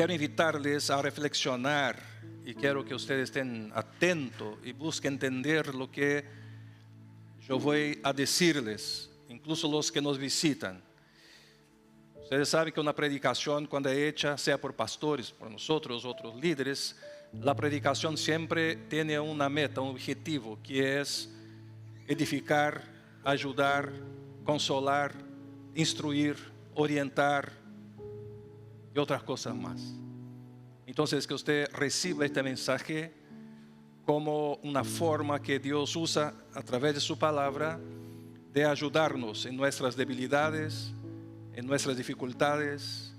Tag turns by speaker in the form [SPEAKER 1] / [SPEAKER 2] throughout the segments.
[SPEAKER 1] quiero invitarles a reflexionar y quiero que ustedes estén atentos y busquen entender lo que yo voy a decirles, incluso los que nos visitan. Ustedes saben que una predicación, cuando es hecha, sea por pastores, por nosotros, otros líderes, la predicación siempre tiene una meta, un objetivo, que es edificar, ayudar, consolar, instruir, orientar y otras cosas más. Entonces, que usted reciba este mensaje como una forma que Dios usa a través de su palabra de ayudarnos en nuestras debilidades, en nuestras dificultades,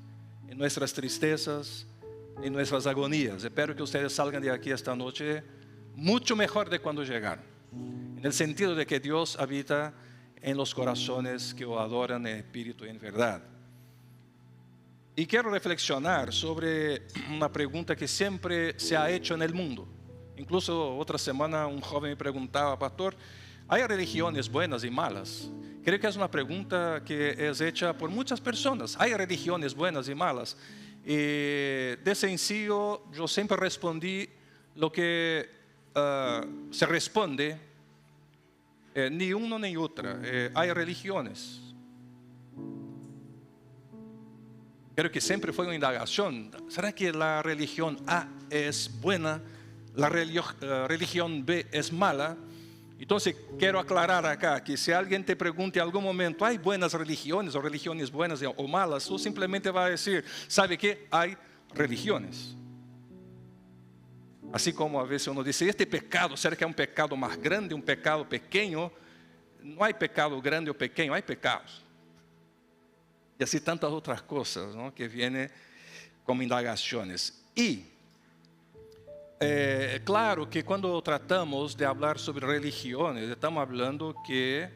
[SPEAKER 1] en nuestras tristezas, en nuestras agonías. Espero que ustedes salgan de aquí esta noche mucho mejor de cuando llegaron, en el sentido de que Dios habita en los corazones que lo adoran en espíritu y en verdad. Y quiero reflexionar sobre una pregunta que siempre se ha hecho en el mundo. Incluso otra semana un joven me preguntaba: pastor, ¿hay religiones buenas y malas? Creo que es una pregunta que es hecha por muchas personas. ¿Hay religiones buenas y malas? De sencillo, yo siempre respondí lo que se responde, ni uno ni otra. Hay religiones. Creo que siempre fue una indagación. ¿Será que la religión A es buena, la religión B es mala? Entonces quiero aclarar acá que si alguien te pregunta en algún momento: ¿hay buenas religiones o religiones buenas o malas? Tú simplemente vas a decir: ¿sabe qué? Hay religiones. Así como a veces uno dice: este pecado, ¿será que es un pecado más grande, un pecado pequeño? No hay pecado grande o pequeño, hay pecados. Y así tantas otras cosas, ¿no?, que vienen como indagaciones. Y claro que cuando tratamos de hablar sobre religiones, estamos hablando que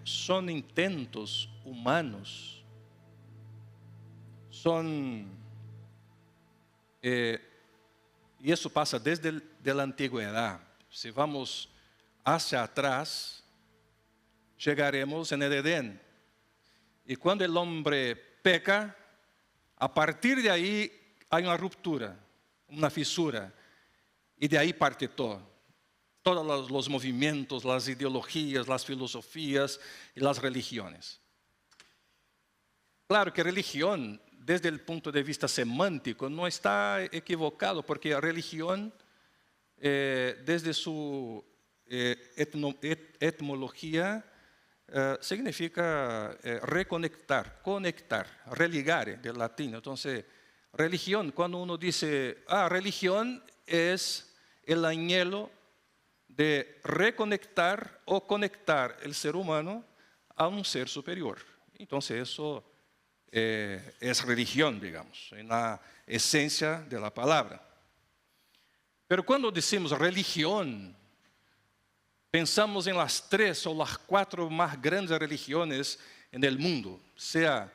[SPEAKER 1] son intentos humanos, y eso pasa desde la antigüedad. Si vamos hacia atrás, llegaremos en el Edén. Y cuando el hombre peca, a partir de ahí hay una ruptura, una fisura, y de ahí parte todo. Todos los movimientos, las ideologías, las filosofías y las religiones. Claro que religión, desde el punto de vista semántico, no está equivocado, porque la religión, desde su etimología, significa reconectar, conectar, religare, del latín. Entonces, religión, cuando uno dice: religión es el anhelo de reconectar o conectar el ser humano a un ser superior. Entonces, eso es religión, digamos, en la esencia de la palabra. Pero cuando decimos religión, pensamos en las 3 o las 4 más grandes religiones en el mundo, sea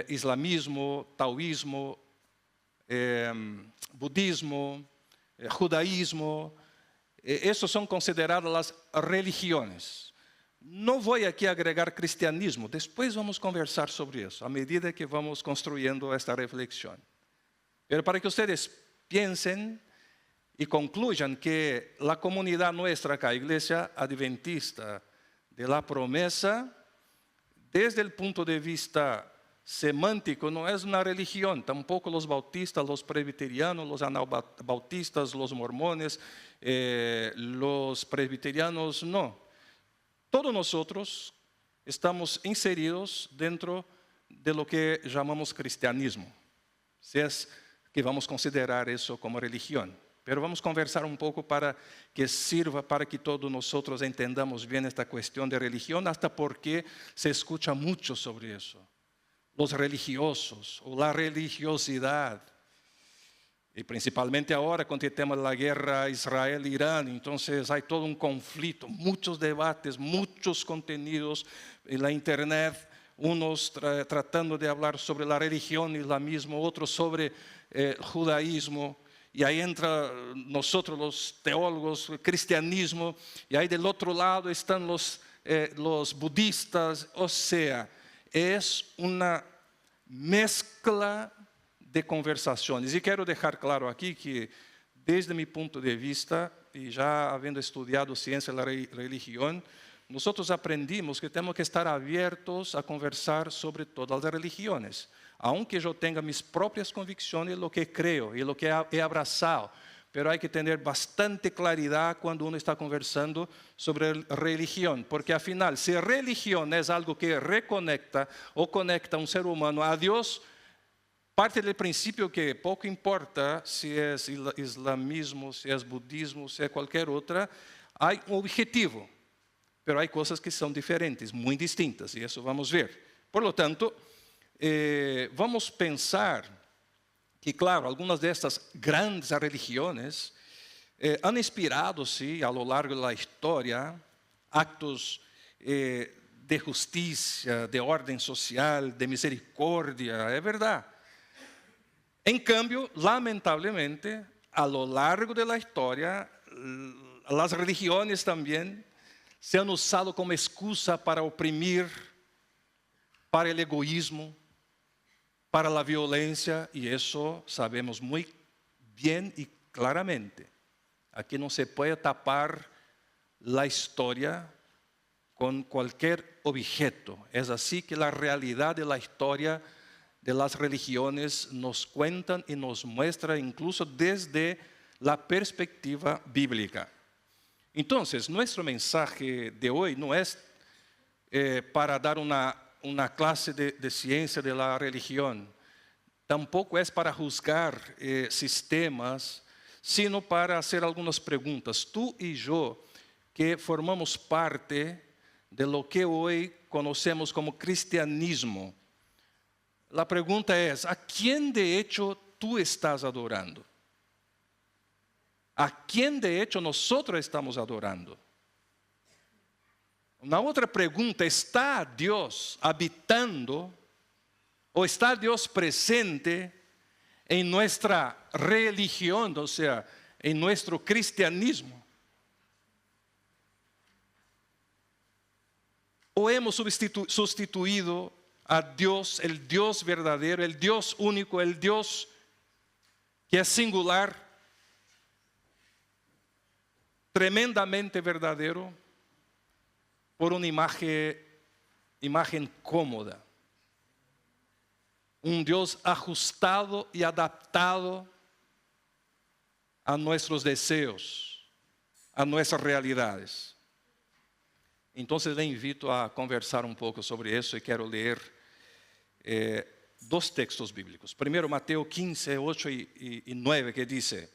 [SPEAKER 1] islamismo, taoísmo, budismo, judaísmo. Esas son consideradas las religiones. No voy aquí a agregar cristianismo, después vamos a conversar sobre eso, a medida que vamos construyendo esta reflexión. Pero para que ustedes piensen y concluyan que la comunidad nuestra acá, Iglesia Adventista de la Promesa, desde el punto de vista semántico, no es una religión. Tampoco los bautistas, los presbiterianos, los anabautistas, los mormones, los presbiterianos, no. Todos nosotros estamos inseridos dentro de lo que llamamos cristianismo, si es que vamos a considerar eso como religión. Pero vamos a conversar un poco para que sirva para que todos nosotros entendamos bien esta cuestión de religión, hasta porque se escucha mucho sobre eso. Los religiosos o la religiosidad. Y principalmente ahora con el tema de la guerra Israel-Irán, entonces hay todo un conflicto, muchos debates, muchos contenidos en la internet, unos tratando de hablar sobre la religión, islamismo, otros sobre el judaísmo. Y ahí entra nosotros los teólogos, el cristianismo, y ahí del otro lado están los budistas. O sea, es una mezcla de conversações. E quero deixar claro aqui que, desde meu ponto de vista, e já havendo estudado ciência da religião, nós aprendimos que temos que estar abertos a conversar sobre todas as religiões. Aunque eu tenha minhas próprias convicções, lo que creio e lo que he abraçado, pero hay que tener bastante claridad cuando uno está conversando sobre religión, porque al final, si religión es algo que reconecta o conecta a un ser humano a Dios, parte del principio que poco importa si es islamismo, si es budismo, si es cualquier otra, hay un objetivo, pero hay cosas que son diferentes, muy distintas, y eso vamos a ver. Por lo tanto, vamos a pensar que, claro, algumas destas grandes religiões han inspirado, sí, a lo largo da história, actos de justiça, de ordem social, de misericórdia, é verdade. Em cambio, lamentavelmente, a lo largo da história, as religiões também se han usado como excusa para oprimir, para o egoísmo, para la violencia, y eso sabemos muy bien y claramente. Aquí no se puede tapar la historia con cualquier objeto. Es así que la realidad de la historia de las religiones nos cuentan y nos muestra incluso desde la perspectiva bíblica. Entonces, nuestro mensaje de hoy no es para dar una clase de ciencia de la religión, tampoco es para juzgar sistemas, sino para hacer algunas preguntas. Tú y yo, que formamos parte de lo que hoy conocemos como cristianismo, la pregunta es, ¿a quién de hecho tú estás adorando? ¿A quién de hecho nosotros estamos adorando? Una otra pregunta, ¿está Dios habitando o está Dios presente en nuestra religión, o sea, en nuestro cristianismo? ¿O hemos sustituido a Dios, el Dios verdadero, el Dios único, el Dios que es singular, tremendamente verdadero, por una imagen cómoda? Un Dios ajustado y adaptado a nuestros deseos, a nuestras realidades. Entonces le invito a conversar un poco sobre eso y quiero leer dos textos bíblicos. Primero, Mateo 15, 8 y 9, que dice: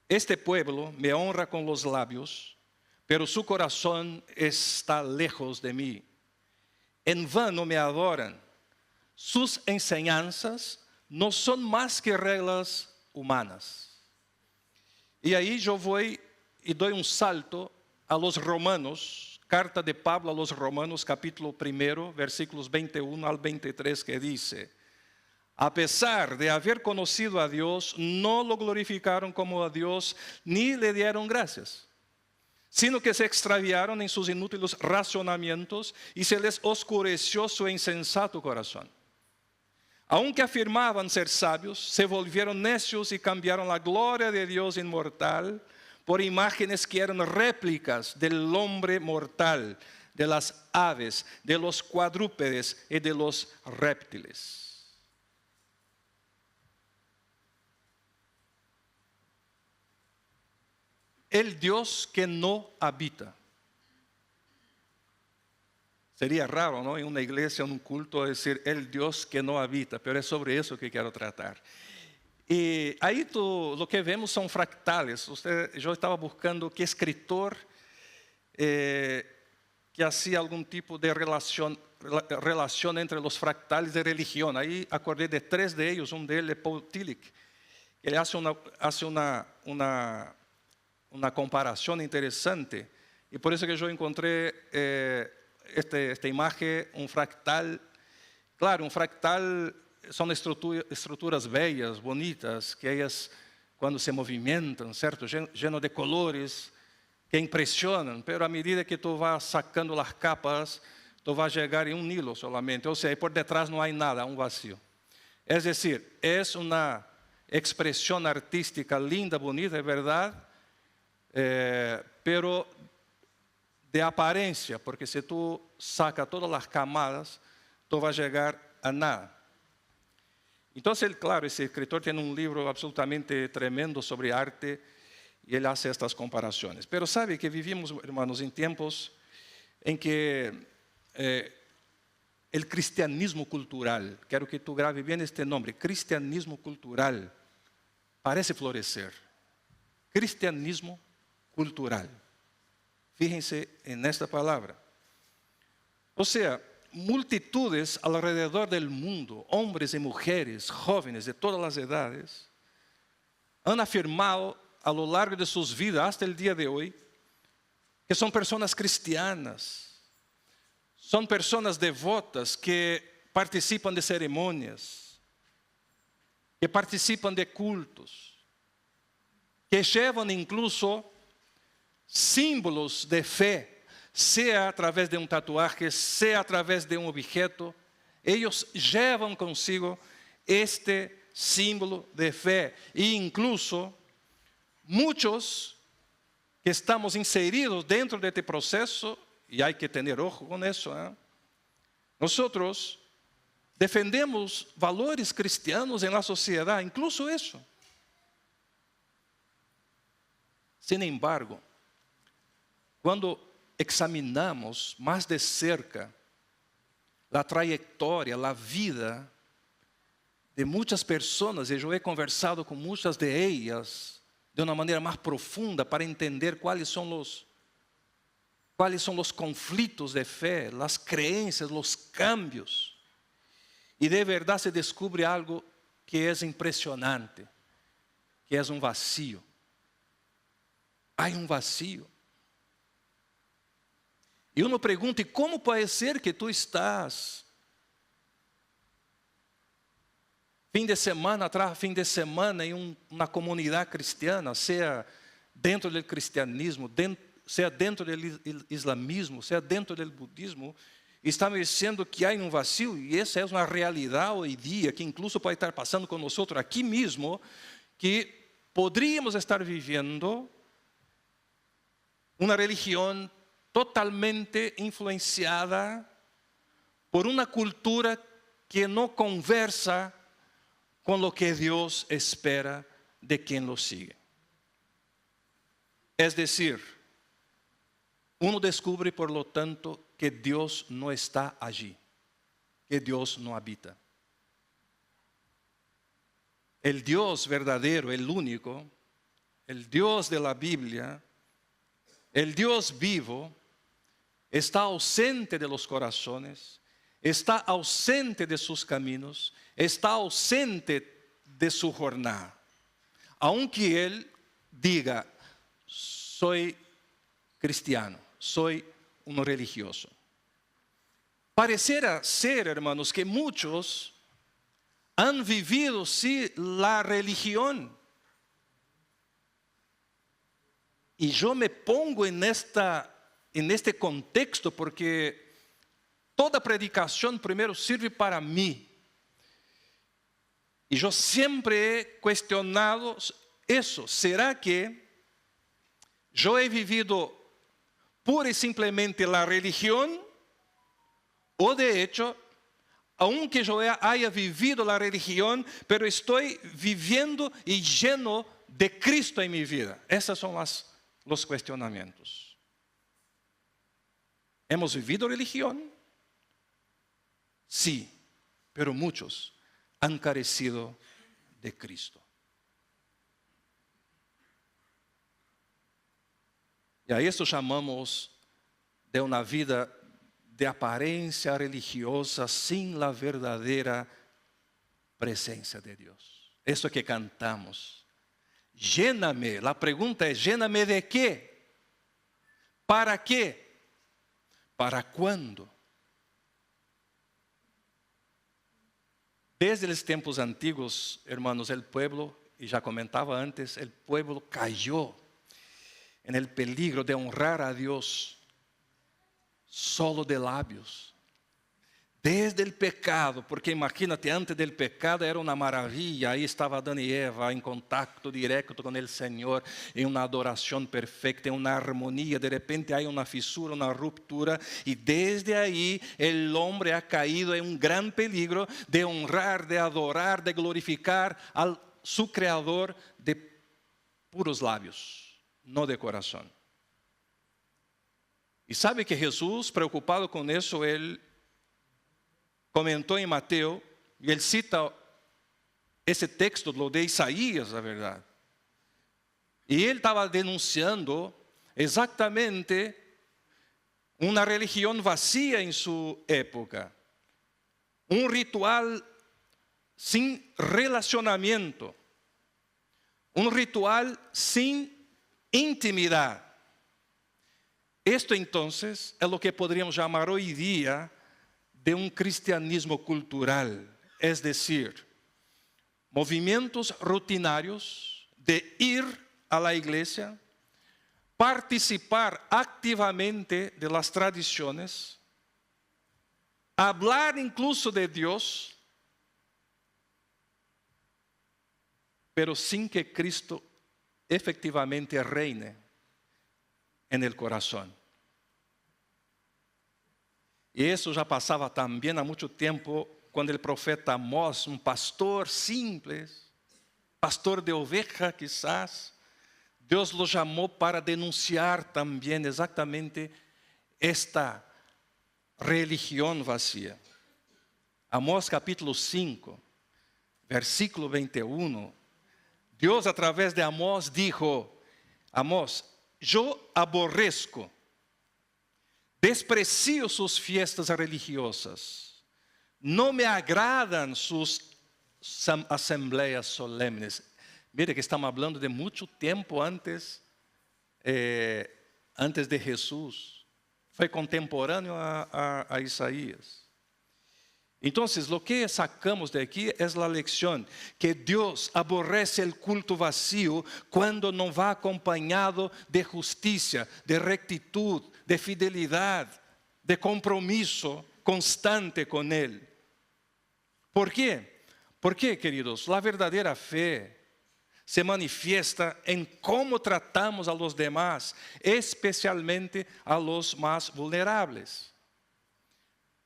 [SPEAKER 1] este pueblo me honra con los labios, pero su corazón está lejos de mí. En vano me adoran. Sus enseñanzas no son más que reglas humanas. Y ahí yo voy y doy un salto a los Romanos, carta de Pablo a los Romanos, capítulo 1, versículos 21 al 23, que dice: a pesar de haber conocido a Dios, no lo glorificaron como a Dios, ni le dieron gracias, sino que se extraviaron en sus inútiles razonamientos y se les oscureció su insensato corazón. Aunque afirmaban ser sabios, se volvieron necios y cambiaron la gloria de Dios inmortal por imágenes que eran réplicas del hombre mortal, de las aves, de los cuadrúpedes y de los reptiles. El Dios que no habita. Sería raro, ¿no? En una iglesia, en un culto, decir el Dios que no habita, pero es sobre eso que quiero tratar. Y ahí lo que vemos son fractales. Yo estaba buscando qué escritor que hacía algún tipo de relación entre los fractales de religión. Ahí acordé de tres de ellos. Uno de ellos es Paul Tillich. Él hace una comparación interesante. Y por eso que yo encontré esta imagen, un fractal. Claro, un fractal son estruturas bellas, bonitas, que ellas cuando se movimentan, ¿cierto? Lleno de colores que impresionan, pero a medida que tú vas sacando las capas, tú vas a llegar en un hilo solamente, o sea, por detrás no hay nada, un vacío. Es decir, es una expresión artística linda, bonita, es verdad, pero de apariencia, porque si tú sacas todas las camadas, tú vas a llegar a nada. Entonces, claro, ese escritor tiene un libro absolutamente tremendo sobre arte y él hace estas comparaciones. Pero sabe que vivimos, hermanos, en tiempos en que el cristianismo cultural, quiero que tú grabes bien este nombre, cristianismo cultural, parece florecer. Cristianismo cultural. Fíjense en esta palabra. O sea, multitudes alrededor del mundo, hombres y mujeres, jóvenes de todas las edades, han afirmado a lo largo de sus vidas hasta el día de hoy que son personas cristianas, son personas devotas que participan de ceremonias, que participan de cultos, que llevan incluso símbolos de fe, sea a través de un tatuaje, sea a través de un objeto, ellos llevan consigo este símbolo de fe. E incluso muchos que estamos inseridos dentro de este proceso, y hay que tener ojo con eso, nosotros defendemos valores cristianos en la sociedad, incluso eso. Sin embargo, cuando examinamos más de cerca la trayectoria, la vida de muchas personas, y yo he conversado con muchas de ellas de una manera más profunda para entender cuáles son los conflictos de fe, las creencias, los cambios. Y de verdad se descubre algo que es impresionante, que es un vacío. Hay un vacío. E uno pergunta, e como pode ser que tu estás fim de semana atrás fim de semana em uma comunidade cristiana, seja dentro do cristianismo, seja dentro do islamismo, seja dentro do budismo, está me dizendo que há um vazio, e essa é uma realidade hoje dia, que incluso pode estar passando com nós aqui mesmo, que poderíamos estar vivendo uma religião totalmente influenciada por una cultura que no conversa con lo que Dios espera de quien lo sigue. Es decir, uno descubre por lo tanto que Dios no está allí, que Dios no habita. El Dios verdadero, el único, el Dios de la Biblia, el Dios vivo, está ausente de los corazones, está ausente de sus caminos, está ausente de su jornada. Aunque Él diga, soy cristiano, soy un religioso. Pareciera ser, hermanos, que muchos han vivido, sí, la religión. Y yo me pongo en este contexto porque toda predicación primero sirve para mí. Y yo siempre he cuestionado eso. ¿Será que yo he vivido pura y simplemente la religión? O de hecho, aunque yo haya vivido la religión, pero estoy viviendo y lleno de Cristo en mi vida. Esos son los cuestionamientos. ¿Hemos vivido religión? Sí, pero muchos han carecido de Cristo. Y a eso llamamos de una vida de apariencia religiosa sin la verdadera presencia de Dios. Eso que cantamos. Lléname, la pregunta es, ¿lléname de qué? ¿Para qué? ¿Para cuándo? Desde los tiempos antiguos, hermanos, el pueblo, y ya comentaba antes, el pueblo cayó en el peligro de honrar a Dios solo de labios, desde el pecado, porque imagínate, antes del pecado era una maravilla, ahí estaba Adán y Eva en contacto directo con el Señor, en una adoración perfecta, en una armonía. De repente hay una fisura, una ruptura, y desde ahí el hombre ha caído en un gran peligro de honrar, de adorar, de glorificar a su Creador de puros labios, no de corazón. Y sabe que Jesús, preocupado con eso, él comentó en Mateo, y él cita ese texto, lo de Isaías, la verdad. Y él estaba denunciando exactamente una religión vacía en su época, un ritual sin relacionamiento, un ritual sin intimidad. Esto entonces es lo que podríamos llamar hoy día de un cristianismo cultural, es decir, movimientos rutinarios de ir a la iglesia, participar activamente de las tradiciones, hablar incluso de Dios, pero sin que Cristo efectivamente reine en el corazón. Y eso ya pasaba también a mucho tiempo cuando el profeta Amós, un pastor simple, pastor de oveja quizás, Dios lo llamó para denunciar también exactamente esta religión vacía. Amós capítulo 5, versículo 21, Dios a través de Amós dijo: Amós, yo aborrezco, desprecio sus fiestas religiosas, no me agradan sus asambleas solemnes. Mire que estamos hablando de mucho tiempo antes de Jesús. Fue contemporáneo a Isaías. Entonces, lo que sacamos de aquí es la lección que Dios aborrece el culto vacío cuando no va acompañado de justicia, de rectitud, de fidelidad, de compromiso constante con Él. ¿Por qué? Porque, queridos, la verdadera fe se manifiesta en cómo tratamos a los demás, especialmente a los más vulnerables.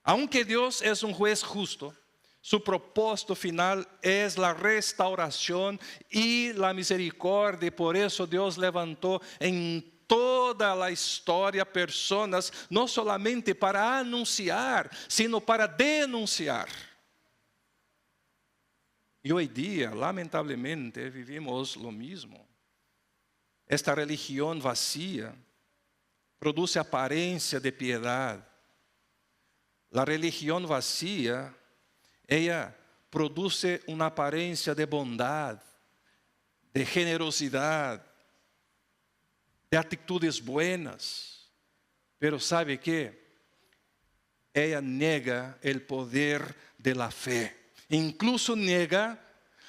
[SPEAKER 1] Aunque Dios es un juez justo, su propósito final es la restauración y la misericordia. Por eso Dios levantó en toda la historia personas, no solamente para anunciar, sino para denunciar. Y hoy día, lamentablemente, vivimos lo mismo. Esta religión vacía produce apariencia de piedad. La religión vacía, ella produce una apariencia de bondad, de generosidad, de actitudes buenas. Pero ¿sabe qué? Ella niega el poder de la fe. Incluso niega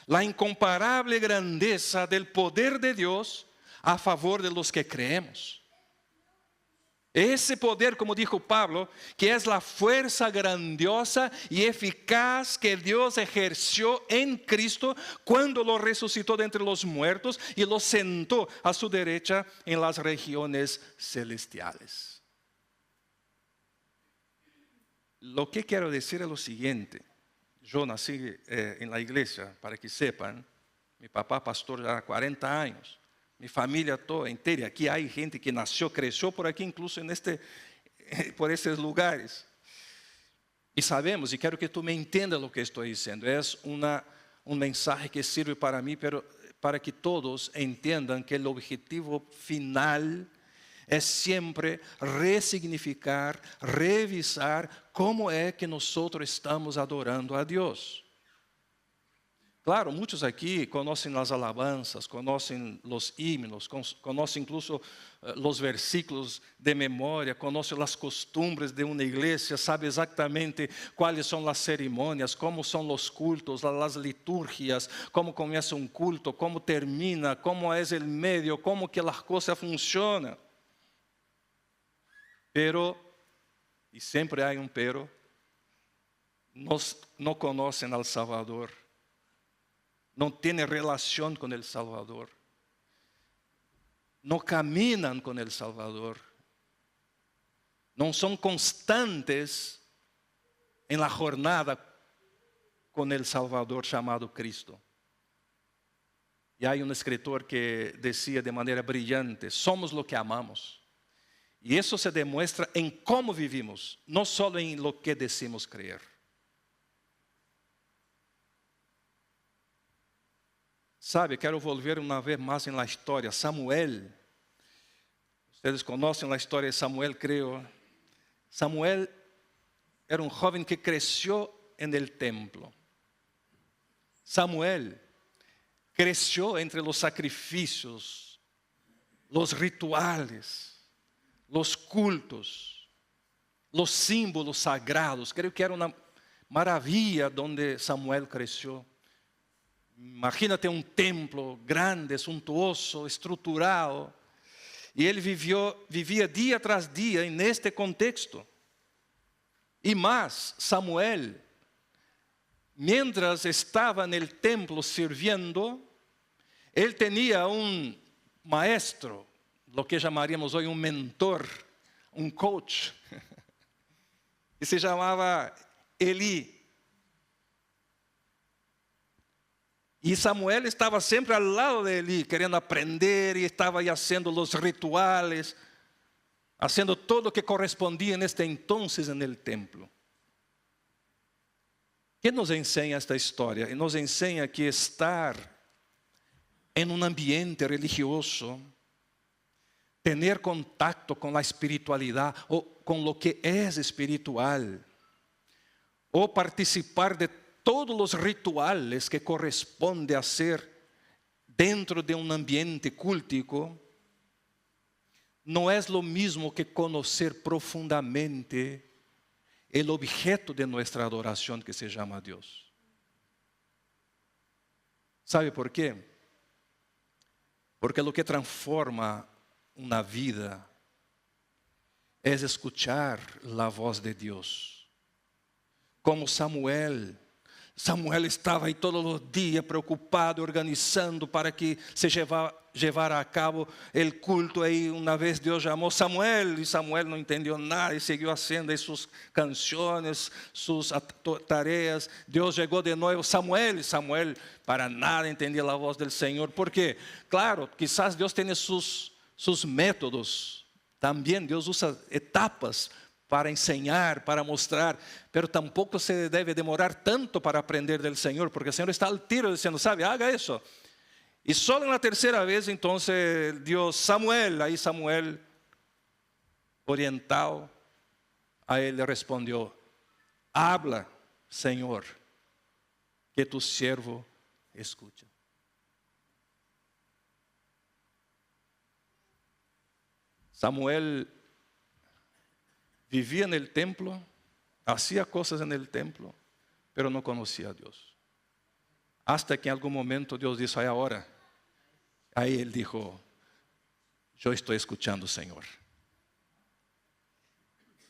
[SPEAKER 1] la incomparable grandeza del poder de Dios a favor de los que creemos. Ese poder, como dijo Pablo, que es la fuerza grandiosa y eficaz que Dios ejerció en Cristo cuando lo resucitó de entre los muertos y lo sentó a su derecha en las regiones celestiales. Lo que quiero decir es lo siguiente. Yo nací en la iglesia, para que sepan. Mi papá pastor ya 40 años. Mi familia toda entera. Aquí hay gente que nació, creció por aquí, incluso por estos lugares. Y sabemos, y quiero que tú me entiendas lo que estoy diciendo. Es un mensaje que sirve para mí, pero para que todos entiendan que el objetivo final es siempre resignificar, revisar cómo es que nosotros estamos adorando a Dios. Claro, muchos aquí conocen las alabanzas, conocen los himnos, conocen incluso los versículos de memoria, conocen las costumbres de una iglesia, sabe exactamente cuáles son las ceremonias, cómo son los cultos, las liturgias, cómo comienza un culto, cómo termina, cómo es el medio, cómo que las cosas funcionan. Pero, y siempre hay un pero, no conocen al Salvador, no tienen relación con el Salvador, no caminan con el Salvador, no son constantes en la jornada con el Salvador llamado Cristo. Y hay un escritor que decía de manera brillante: somos lo que amamos. Y eso se demuestra en cómo vivimos, no solo en lo que decimos creer. Sabe, quero volver uma vez mais na história. Samuel, vocês conhecem a história de Samuel, creio. Samuel era um jovem que cresceu no templo. Samuel cresceu entre os sacrifícios, os rituales, os cultos, os símbolos sagrados. Creio que era uma maravilha onde Samuel cresceu. Imagínate um templo grande, suntuoso, estrutural. E ele vivia dia tras dia neste contexto. E mais, Samuel, mientras estava no templo sirviendo, ele tinha um maestro, lo que chamaríamos hoje um mentor, um coach, que se chamava Eli. E Samuel estava sempre ao lado de Eli, querendo aprender, e estava fazendo os rituales, fazendo todo o que correspondia neste entonces no templo. O que nos ensina esta história? Nos ensina que estar em um ambiente religioso, ter contacto com a espiritualidade, ou com o que é espiritual, ou participar de todos os rituales que corresponde a ser dentro de um ambiente cultico, não é o mesmo que conhecer profundamente o objeto de nossa adoração, que se chama Deus. ¿Sabe por quê? Porque o que transforma uma vida é escuchar a voz de Deus. Como Samuel estava aí todos os dias preocupado, organizando para que se llevara a cabo o culto. Aí uma vez Deus chamou Samuel, e Samuel não entendeu nada e seguiu fazendo suas canções, suas tarefas. Deus chegou de novo, Samuel, para nada entendia a voz do Senhor. Por quê? Claro, quizás Deus tenha seus métodos. Também Deus usa etapas para enseñar, para mostrar, pero tampoco se debe demorar tanto para aprender del Señor, porque el Señor está al tiro diciendo, sabe, haga eso. Y solo en la tercera vez, entonces, Dios, Samuel, ahí Samuel, orientado, a él le respondió, habla, Señor, que tu siervo escucha. Samuel vivia no templo, hacía coisas no templo, pero não conhecia a Deus. Hasta que em algum momento Deus disse, é a hora. Aí ele disse, eu estou escutando, Senhor.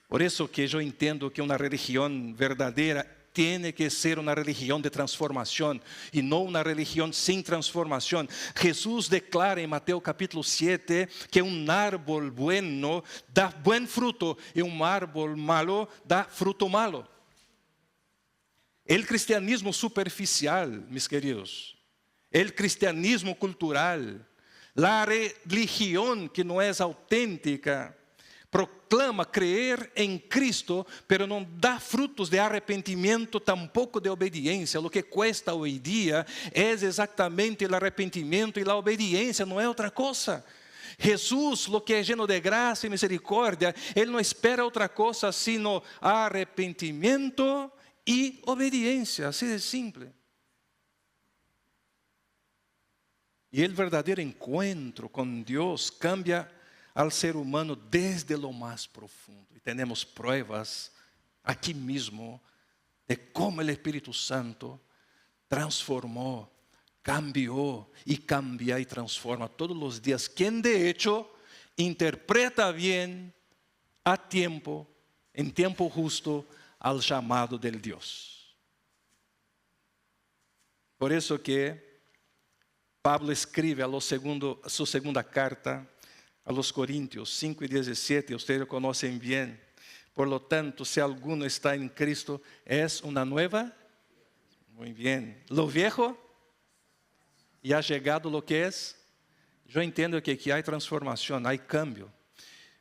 [SPEAKER 1] Por isso que eu entendo que uma religião verdadeira tiene que ser una religión de transformación y no una religión sin transformación. Jesús declara en Mateo capítulo 7 que un árbol bueno da buen fruto y un árbol malo da fruto malo. El cristianismo superficial, mis queridos, el cristianismo cultural, la religión que no es auténtica, proclama creer em Cristo, pero não dá frutos de arrependimento, tampouco de obediência. O que cuesta hoje em dia é exatamente o arrependimento e a obediência, não é outra coisa. Jesus, o que é lleno de graça e misericórdia, Ele não espera outra coisa sino arrependimento e obediência, assim de simples. E o verdadeiro encontro com Deus cambia al ser humano desde lo más profundo. Y tenemos pruebas aquí mismo de cómo el Espíritu Santo transformó, cambió y cambia y transforma todos los días. Quien de hecho interpreta bien a tiempo, en tiempo justo, al llamado del Dios. Por eso que Pablo escribe su segunda carta a los Corintios 5 y 17, ustedes lo conocen bien. Por lo tanto, si alguno está en Cristo, es una nueva. Muy bien. Lo viejo y ha llegado lo que es. Yo entiendo que aquí hay transformación, hay cambio.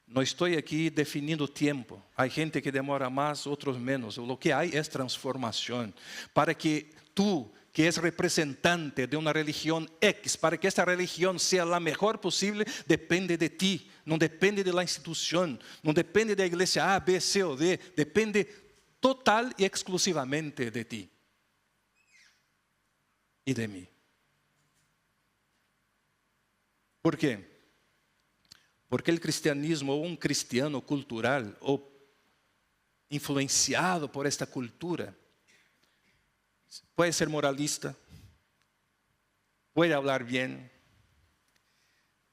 [SPEAKER 1] No estoy aquí definiendo tiempo. Hay gente que demora más, otros menos. Lo que hay es transformación. Para que tú, que es representante de una religión X, para que esta religión sea la mejor posible, depende de ti. No depende de la institución, no depende de la iglesia A, B, C o D. Depende total y exclusivamente de ti y de mí. ¿Por qué? Porque el cristianismo, o un cristiano cultural, o influenciado por esta cultura, puede ser moralista, puede hablar bien,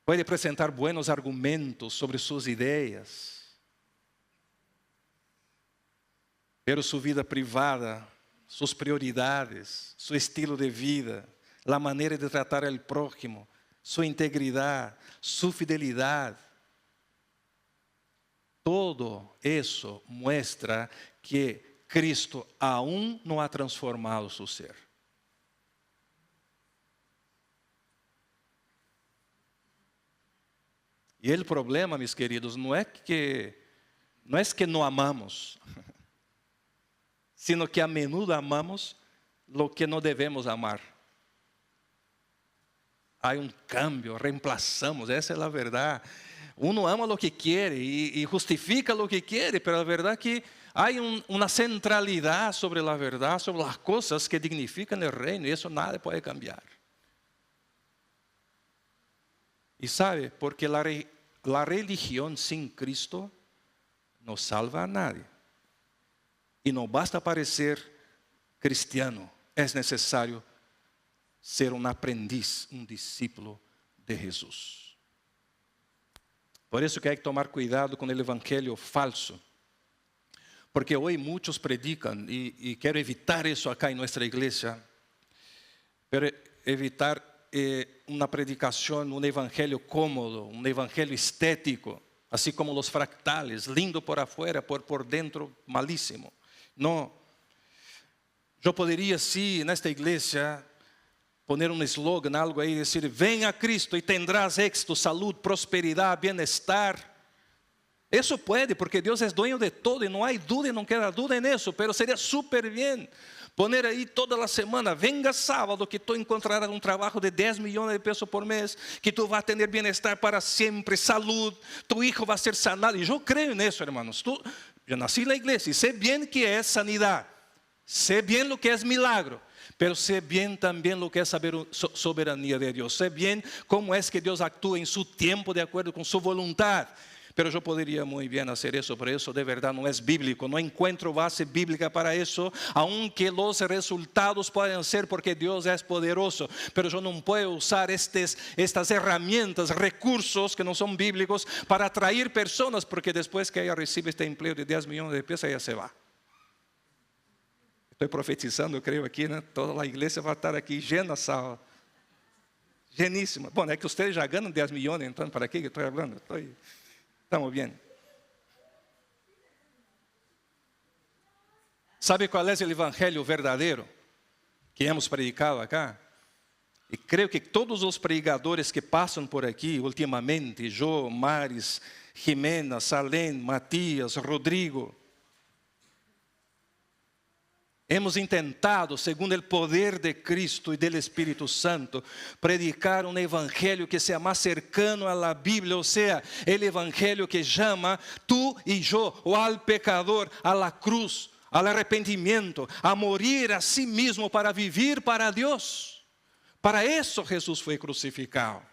[SPEAKER 1] puede presentar buenos argumentos sobre sus ideas, pero su vida privada, sus prioridades, su estilo de vida, la manera de tratar al prójimo, su integridad, su fidelidad, todo eso muestra que Cristo aún no ha transformado su ser. Y el problema, mis queridos, no es que no amamos, sino que a menudo amamos lo que no debemos amar. Hay un cambio, reemplazamos, esa es la verdad. Uno ama lo que quiere y justifica lo que quiere, pero la verdad es que hay una centralidad sobre la verdad, sobre las cosas que dignifican el reino, y eso nada puede cambiar. Y sabe, porque la religión sin Cristo no salva a nadie. Y no basta parecer cristiano, es necesario ser un aprendiz, un discípulo de Jesús. Por eso que hay que tomar cuidado con el evangelio falso. Porque hoy muchos predican, y quiero evitar eso acá en nuestra iglesia, pero evitar una predicación, un evangelio cómodo, un evangelio estético, así como los fractales, lindo por afuera, por dentro malísimo. No, yo podría sí en esta iglesia poner un eslogan, algo ahí, decir, ven a Cristo y tendrás éxito, salud, prosperidad, bienestar. Eso puede, porque Dios es dueño de todo y no hay duda y no queda duda en eso, pero sería súper bien poner ahí toda la semana, venga sábado que tú encontrarás un trabajo de 10 millones de pesos por mes, que tú vas a tener bienestar para siempre, salud, tu hijo va a ser sanado. Y yo creo en eso, hermanos. Yo nací en la iglesia y sé bien que es sanidad, sé bien lo que es milagro, pero sé bien también lo que es soberanía de Dios, sé bien cómo es que Dios actúa en su tiempo de acuerdo con su voluntad. Pero yo podría muy bien hacer eso, pero eso de verdad no es bíblico. No encuentro base bíblica para eso, aunque los resultados pueden ser porque Dios es poderoso. Pero yo no puedo usar estas herramientas, recursos que no son bíblicos para atraer personas, porque después que ella recibe este empleo de 10 millones de pesos, ella se va. Estoy profetizando, creo aquí, ¿no? Toda la iglesia va a estar aquí llena, sala. Llenísima. Bueno, es que ustedes ya ganan 10 millones, entonces, ¿para qué estoy hablando? Estamos bien. ¿Sabe cuál es el evangelio verdadero que hemos predicado acá? Y creo que todos los predicadores que pasan por aquí últimamente, yo, Maris, Jimena, Salén, Matías, Rodrigo, hemos intentado, segundo el poder de Cristo y del Espíritu Santo, predicar un evangelio que sea más cercano a la Biblia, o sea, el evangelio que llama tú y yo, o al pecador, a la cruz, al arrepentimiento, a morir a sí mismo para vivir para Dios. Para eso Jesús fue crucificado.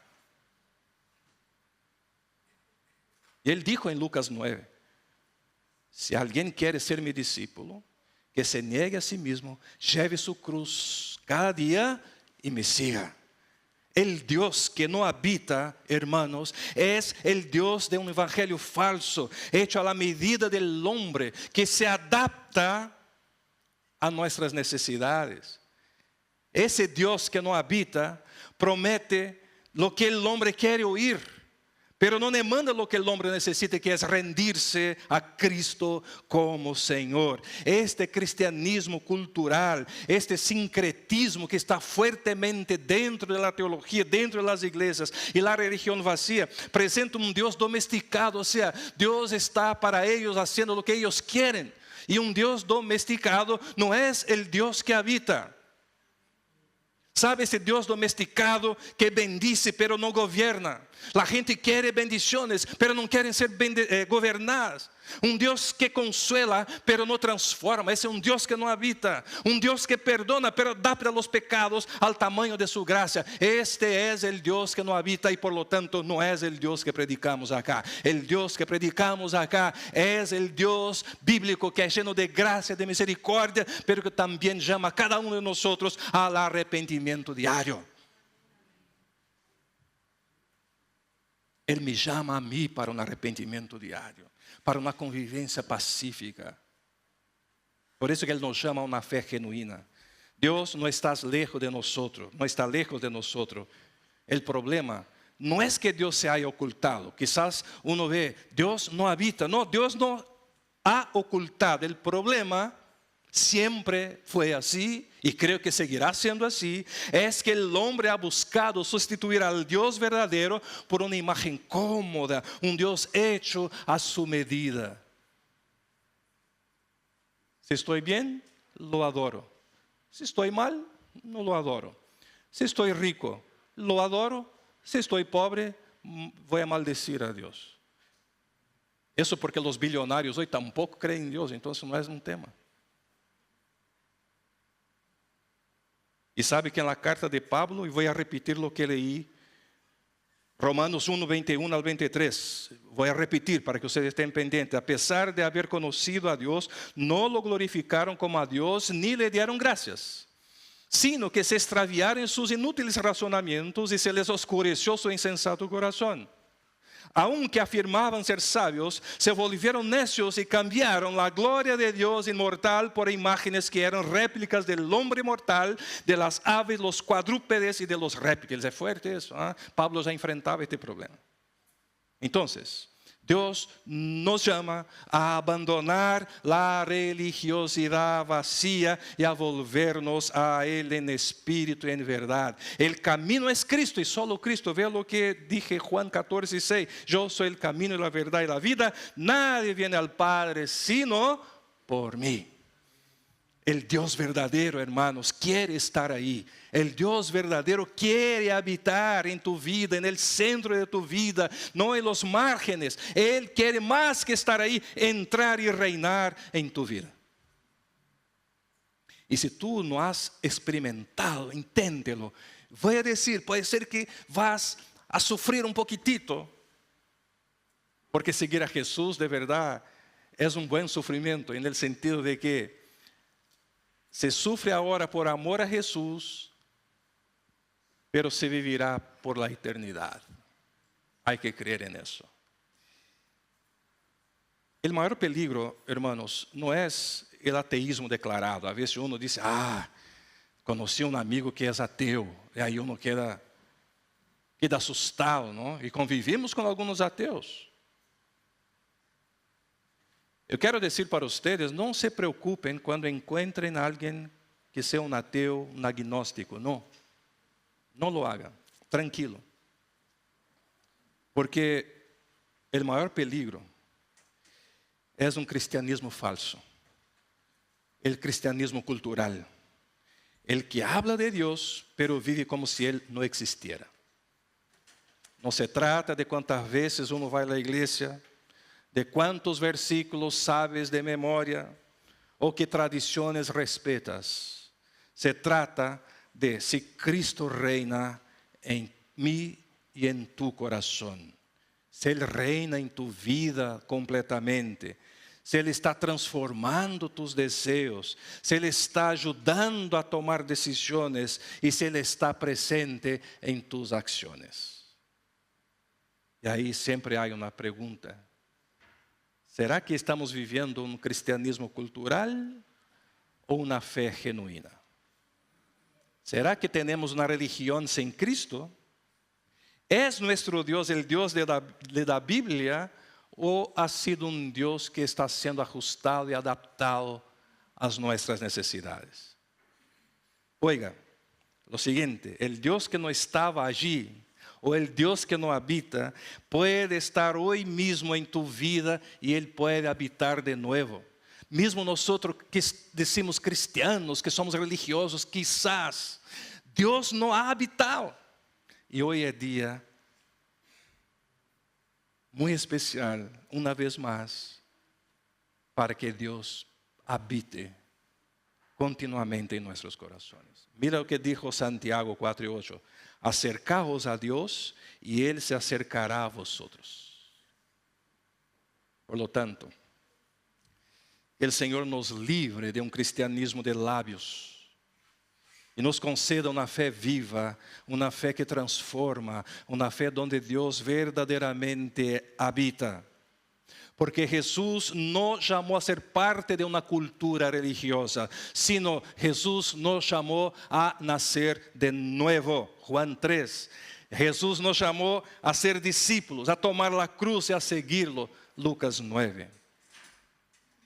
[SPEAKER 1] Y Él dijo en Lucas 9, si alguien quiere ser mi discípulo, que se niegue a sí mismo, lleve su cruz cada día y me siga. El Dios que no habita, hermanos, es el Dios de un evangelio falso, hecho a la medida del hombre, que se adapta a nuestras necesidades. Ese Dios que no habita promete lo que el hombre quiere oír, pero no demanda lo que el hombre necesita, que es rendirse a Cristo como Señor. Este cristianismo cultural, este sincretismo que está fuertemente dentro de la teología, dentro de las iglesias y la religión vacía, presenta un Dios domesticado, o sea, Dios está para ellos haciendo lo que ellos quieren. Y un Dios domesticado no es el Dios que habita. ¿Sabe ese Dios domesticado que bendice pero no gobierna? La gente quiere bendiciones pero no quieren ser gobernadas. Un Dios que consuela pero no transforma. Ese es un Dios que no habita. Un Dios que perdona pero adapta los pecados al tamaño de su gracia. Este es el Dios que no habita y por lo tanto no es el Dios que predicamos acá. El Dios que predicamos acá es el Dios bíblico que es lleno de gracia, de misericordia, pero que también llama a cada uno de nosotros al arrepentimiento diario. Él me llama a mí para un arrepentimiento diario, para una convivencia pacífica. Por eso que Él nos llama a una fe genuina. Dios no está lejos de nosotros, no está lejos de nosotros. El problema no es que Dios se haya ocultado. Quizás uno ve, Dios no habita. No, Dios no ha ocultado. El problema siempre fue así y creo que seguirá siendo así, es que el hombre ha buscado sustituir al Dios verdadero por una imagen cómoda, un Dios hecho a su medida. Si estoy bien, lo adoro. Si estoy mal, no lo adoro. Si estoy rico, lo adoro. Si estoy pobre, voy a maldecir a Dios. Eso porque los billonarios hoy tampoco creen en Dios, entonces no es un tema. E sabe que na carta de Pablo, e vou repetir o que leí, Romanos 1, 21 al 23, vou repetir para que vocês estejam pendientes. A pesar de haber conocido a Deus, não lo glorificaram como a Deus, ni le dieron gracias, sino que se extraviaram em seus inúteis razonamientos e se les oscureció su insensato corazón. Aunque afirmaban ser sabios, se volvieron necios y cambiaron la gloria de Dios inmortal por imágenes que eran réplicas del hombre mortal, de las aves, los cuadrúpedes y de los reptiles. Es fuerte eso, ¿eh? Pablo ya enfrentaba este problema. Entonces, Dios nos llama a abandonar la religiosidad vacía y a volvernos a Él en espíritu y en verdad. El camino es Cristo y solo Cristo. Vea lo que dije Juan 14:6. Yo soy el camino y la verdad y la vida. Nadie viene al Padre sino por mí. El Dios verdadero, hermanos, quiere estar ahí. El Dios verdadero quiere habitar en tu vida, en el centro de tu vida, no en los márgenes. Él quiere más que estar ahí, entrar y reinar en tu vida. Y si tú no has experimentado, inténtelo. Voy a decir, puede ser que vas a sufrir un poquitito, porque seguir a Jesús de verdad es un buen sufrimiento, en el sentido de que se sufre ahora por amor a Jesús, pero se vivirá por la eternidad. Hay que creer en eso. El mayor peligro, hermanos, no es el ateísmo declarado. A veces uno dice, conocí un amigo que es ateo, y ahí uno queda asustado, ¿no? Y convivimos con algunos ateos. Eu quero dizer para vocês, não se preocupem quando encontrem alguém que seja um ateu, um agnóstico. Não, não lo hagan, tranquilo. Porque o maior peligro é um cristianismo falso. O cristianismo cultural. El que habla de Deus, pero vive como se Ele não existiera. Não se trata de quantas vezes uno vai à igreja, de quantos versículos sabes de memória ou que tradições respetas. Se trata de si Cristo reina em mim e em tu coração. Se Ele reina em tu vida completamente. se Ele está transformando tus desejos, se Ele está ajudando a tomar decisões e se Ele está presente em tus acciones. E aí sempre há uma pergunta: será que estamos vivendo um cristianismo cultural ou uma fé genuína? ¿Será que tenemos una religión sin Cristo? ¿Es nuestro Dios el Dios de la Biblia o ha sido un Dios que está siendo ajustado y adaptado a nuestras necesidades? Oiga, lo siguiente, el Dios que no estaba allí o el Dios que no habita puede estar hoy mismo en tu vida y Él puede habitar de nuevo. Mesmo nós que decimos cristianos, que somos religiosos, quizás Deus não ha habitado. E hoje é dia muito especial, uma vez mais, para que Deus habite continuamente em nossos corações. Mira o que dijo Santiago 4:8: acercaos a Deus e Ele se acercará a vosotros. Por lo tanto, que o Senhor nos livre de um cristianismo de lábios e nos conceda uma fé viva, uma fé que transforma, uma fé onde Deus verdadeiramente habita. Porque Jesus não chamou a ser parte de uma cultura religiosa, sino Jesus nos chamou a nascer de novo. Juan 3. Jesus nos chamou a ser discípulos, a tomar a cruz e a segui-lo. Lucas 9.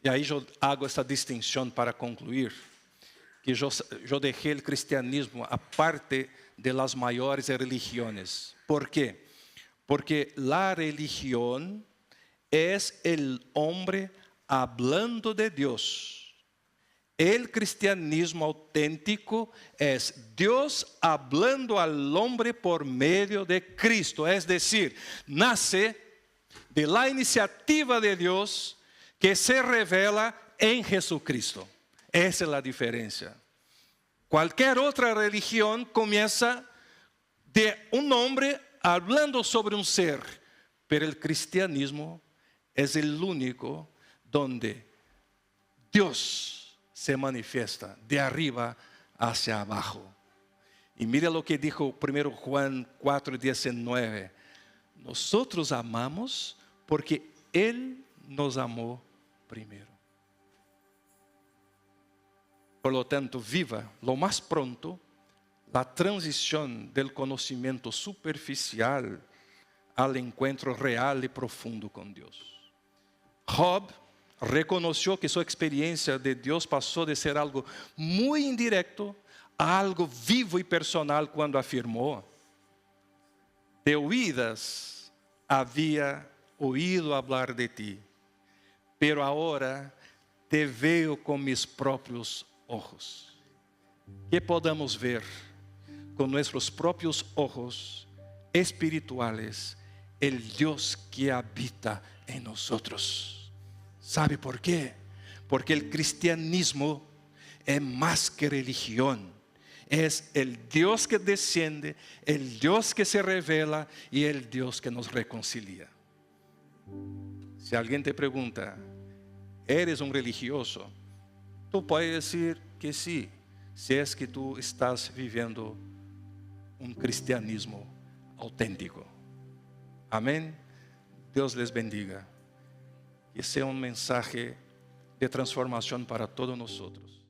[SPEAKER 1] E aí eu hago essa distinção para concluir, que eu deixei o cristianismo aparte de las maiores religiões. ¿Por quê? Porque a religião é o homem hablando de Deus. O cristianismo auténtico é Deus hablando al hombre por meio de Cristo. É decir, nasce de la iniciativa de Deus que se revela em Jesucristo. Essa é a diferença. Qualquer outra religião começa de um homem hablando sobre um ser, pero o cristianismo é o único donde Deus se manifiesta de arriba hacia abajo. E mira lo que dijo 1 Juan 4:19. Nosotros amamos porque Él nos amou primeiro. Por lo tanto, viva lo mais pronto a transição do conhecimento superficial ao encontro real e profundo com Deus. Job reconheceu que sua experiência de Deus passou de ser algo muito indireto a algo vivo e personal quando afirmou: de oídas havia oído hablar de ti, pero ahora te veo com mis próprios ojos. Que podamos ver com nossos próprios ojos espirituales el Dios que habita en nosotros. ¿Sabe por qué? Porque el cristianismo es más que religión. Es el Dios que desciende, el Dios que se revela y el Dios que nos reconcilia. Si alguien te pregunta, ¿eres un religioso? Tú puedes decir que sí, si es que tú estás viviendo un cristianismo auténtico. Amén. Dios les bendiga. Que sea un mensaje de transformación para todos nosotros.